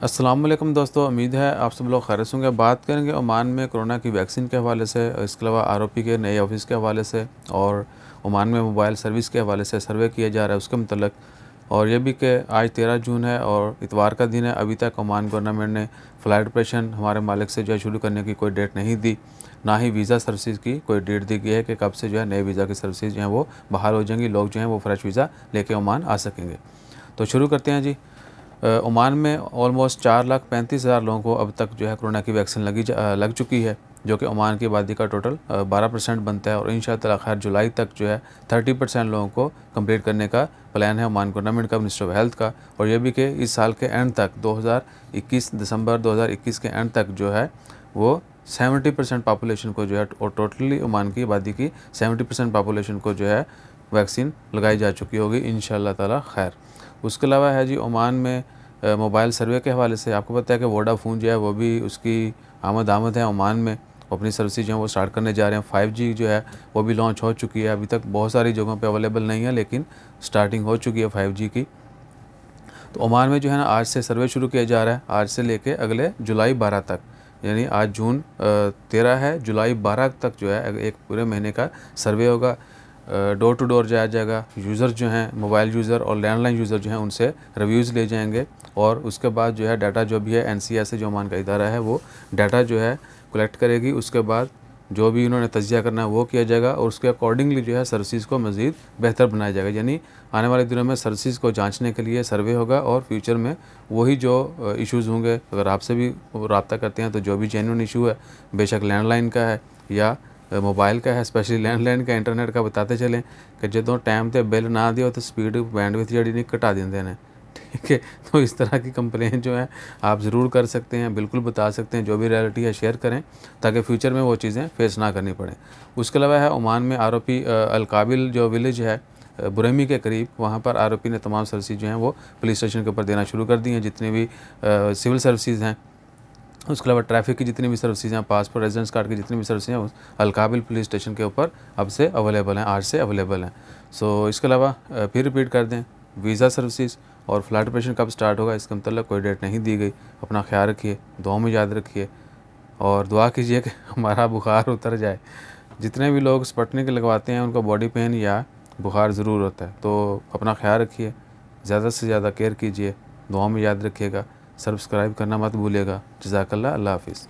अस्सलाम वालेकुम दोस्तों, उम्मीद है आप सब लोग खैरियत से होंगे। बात करेंगे ओमान में कोरोना की वैक्सीन के हवाले से, इसके अलावा आरओपी के नए ऑफिस के हवाले से और ओमान में मोबाइल सर्विस के हवाले से सर्वे किया जा रहा है उसके मतलब। और ये भी कि आज 13 जून है और इतवार का दिन है। अभी तक ओमान गवर्नमेंट ने फ़्लाइट ऑपरेशन हमारे मालिक से जो है शुरू करने की कोई डेट नहीं दी, ना ही वीज़ा सर्विसेज की कोई डेट दी गई है कि कब से जो है नए वीज़ा की सर्विसेज जो हैं वो बहाल हो जाएंगी, लोग जो हैं वो फ्रेश वीज़ा लेके ओमान आ सकेंगे। तो शुरू करते हैं जी। ओमान में ऑलमोस्ट 4,35,000 लोगों को अब तक जो है कोरोना की वैक्सीन लग चुकी है, जो कि ओमान की आबादी का टोटल 12% बनता है। और इंशाअल्लाह खैर जुलाई तक जो है 30% लोगों को कंप्लीट करने का प्लान है ओमान गवर्नमेंट का, मिनिस्टर ऑफ हेल्थ का। और ये भी कि इस साल के एंड तक 2021 दिसंबर 2021 के एंड तक जो है वो 70% पॉपुलेशन को जो है, और टोटली ओमान की आबादी की 70% पॉपुलेशन को जो है वैक्सीन लगाई जा चुकी होगी इंशाअल्लाह ताला खैर। उसके अलावा है जी ओमान में मोबाइल सर्वे के हवाले से आपको पता है कि वोडाफोन जो है वो भी उसकी आमद है ओमान में। वो अपनी सर्विसेज जो है वो स्टार्ट करने जा रहे हैं। 5G जो है वो भी लॉन्च हो चुकी है। अभी तक बहुत सारी जगहों पे अवेलेबल नहीं है, लेकिन स्टार्टिंग हो चुकी है 5G की। तो ओमान में जो है ना आज से सर्वे शुरू किया जा रहा है, आज से लेके अगले जुलाई 12 तक, यानी आज जून 13 है, जुलाई 12 तक जो है एक पूरे महीने का सर्वे होगा। डोर टू डोर जाया जाएगा। यूज़र जो हैं, मोबाइल यूज़र और लैंडलाइन यूज़र जो हैं, उनसे रिव्यूज़ ले जाएंगे और उसके बाद जो है डाटा जो भी है NCS जो ओमान का इदारा है वो डाटा जो है कलेक्ट करेगी। उसके बाद जो भी उन्होंने तज्जिया करना है वो किया जाएगा और उसके अकॉर्डिंगली जो है सर्विसेज को मज़ीद बेहतर बनाया जाएगा। यानी आने वाले दिनों में सर्विसेज को जांचने के लिए सर्वे होगा और फ्यूचर में वही जो इश्यूज़ होंगे, अगर आपसे भी रब्ता करते हैं तो जो भी जेन्युइन इशू है, बेशक लैंडलाइन का है या मोबाइल का है, स्पेशली लैंडलाइन का, इंटरनेट का, बताते चलें कि जो टाइम पे बिल ना दियो तो स्पीड बैंडविड्थ जी नहीं घटा देंगे ने। ठीक है, तो इस तरह की कंप्लेन जो है आप ज़रूर कर सकते हैं, बिल्कुल बता सकते हैं। जो भी रियलिटी है शेयर करें ताकि फ्यूचर में वो चीज़ें फेस ना करनी पड़े। उसके अलावा है ओमान में आरओपी अलकाबिल जो विलेज है बुरेमी के करीब, वहाँ पर आरओपी ने तमाम सर्विसेज जो हैं वो पुलिस स्टेशन के ऊपर देना शुरू कर दी हैं। जितनी भी सिविल सर्विसेज हैं, उसके अलावा ट्रैफिक की जितनी भी सर्विसेज हैं, पासपोर्ट रेजिडेंस कार्ड की जितनी भी सर्विसेज हैं, अलकाबिल पुलिस स्टेशन के ऊपर अब से अवेलेबल हैं, आज से अवेलेबल हैं। सो इसके अलावा फिर रिपीट कर दें, वीज़ा सर्विसेज और फ्लाइट ऑपरेशन कब स्टार्ट होगा इसका मतलब कोई डेट नहीं दी गई। अपना ख्याल रखिए, दुआ में याद रखिए और दुआ कीजिए कि हमारा बुखार उतर जाए। जितने भी लोग स्पुतनिक लगवाते हैं उनको बॉडी पेन या बुखार ज़रूर होता है, तो अपना ख्याल रखिए, ज़्यादा से ज़्यादा केयर कीजिए, दुआ में याद रखिएगा, सब्सक्राइब करना मत भूलिएगा। जज़ाकल्लाह, अल्लाह हाफ़िज़।